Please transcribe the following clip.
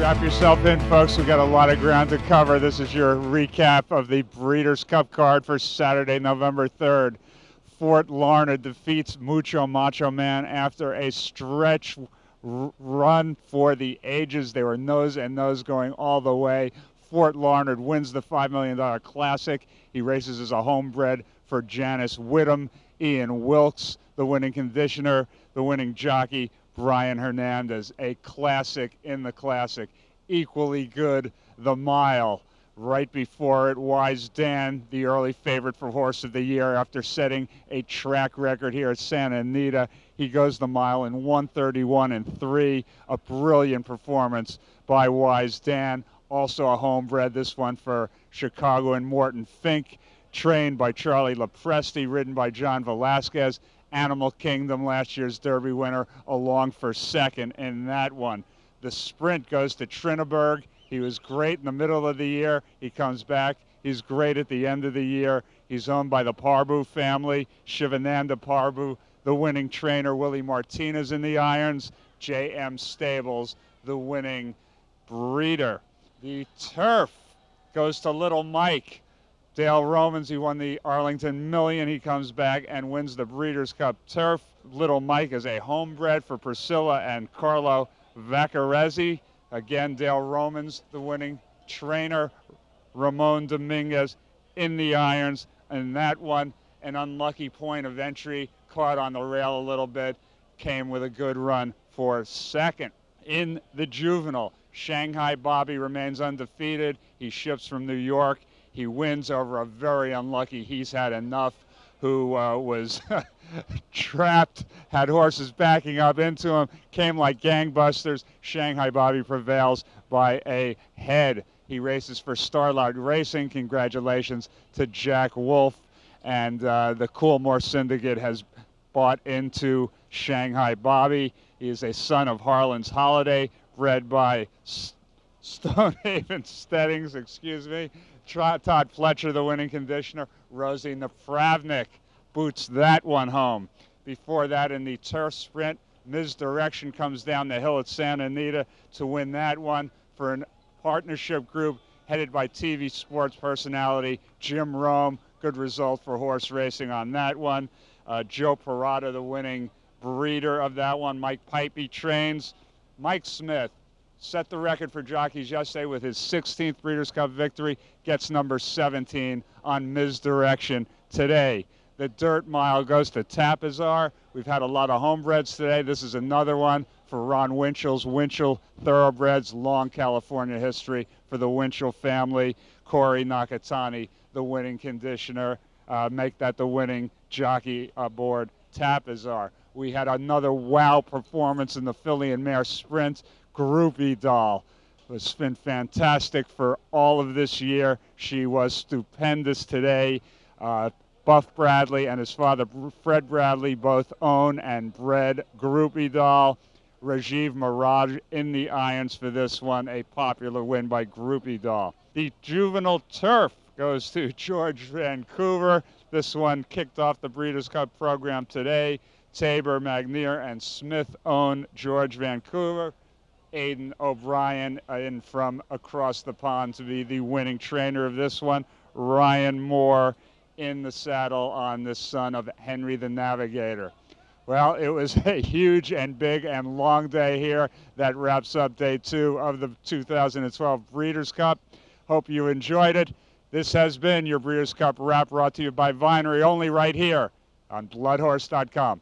Strap yourself in, folks. We've got a lot of ground to cover. This is your recap of the Breeders' Cup card for Saturday, November 3rd. Fort Larned defeats Mucho Macho Man after a stretch run for the ages. They were nose and nose going all the way. Fort Larned wins the $5 million Classic. He races as a homebred for Janice Whittam. Ian Wilkes, the winning conditioner, the winning jockey, Brian Hernandez, a classic in the Classic. Equally good, the mile. Right before it, Wise Dan, the early favorite for Horse of the Year, after setting a track record here at Santa Anita. He goes the mile in 1:31.3. A brilliant performance by Wise Dan. Also a homebred, this one for Chicago and Morton Fink. Trained by Charlie Lepresti, ridden by John Velasquez. Animal Kingdom, last year's Derby winner, along for second in that one. The sprint goes to Trinaberg. He was great in the middle of the year. He comes back. He's great at the end of the year. He's owned by the Parbu family. Shivananda Parbu, the winning trainer. Willie Martinez in the irons. J.M. Stables, the winning breeder. The turf goes to Little Mike. Dale Romans, he won the Arlington Million. He comes back and wins the Breeders' Cup turf. Little Mike is a homebred for Priscilla and Carlo Vaccarezzi. Again, Dale Romans, the winning trainer. Ramon Dominguez in the irons. And that one, an unlucky point of entry, caught on the rail a little bit, came with a good run for second. In the juvenile, Shanghai Bobby remains undefeated. He ships from New York. He wins over a very unlucky He's Had Enough, who was trapped, had horses backing up into him, came like gangbusters. Shanghai Bobby prevails by a head. He races for Starlight Racing. Congratulations to Jack Wolf. And the Coolmore Syndicate has bought into Shanghai Bobby. He is a son of Harlan's Holiday, bred by Stonehaven Steadings, excuse me. Todd Fletcher, the winning conditioner. Rosie Napravnik boots that one home. Before that, in the turf sprint, Mizdirection comes down the hill at Santa Anita to win that one for a partnership group headed by TV sports personality Jim Rome. Good result for horse racing on that one. Joe Parada, the winning breeder of that one. Mike Pipey trains. Mike Smith set the record for jockeys yesterday with his 16th Breeders' Cup victory, gets number 17 on Mizdirection today. The dirt mile goes to Tapizar. We've had a lot of homebreds today. This is another one for Ron Winchell's Winchell Thoroughbreds, long California history for the Winchell family. Corey Nakatani, the winning conditioner, make that the winning jockey aboard Tapizar. We had another wow performance in the filly and mare sprint. Groupie doll has been fantastic for all of this year. She was stupendous today. Buff Bradley and his father Fred Bradley both own and bred Groupie doll. Rajiv Mirage in the irons for this one, a popular win by Groupie doll. The juvenile turf goes to George Vancouver. This one kicked off the Breeders' Cup program today. Tabor, Magnier, and Smith own George Vancouver. Aidan O'Brien in from across the pond to be the winning trainer of this one. Ryan Moore in the saddle on this son of Henry the Navigator. Well, it was a huge and big and long day here. That wraps up day 2 of the 2012 Breeders' Cup. Hope you enjoyed it. This has been your Breeders' Cup wrap, brought to you by Vinery, only right here on bloodhorse.com.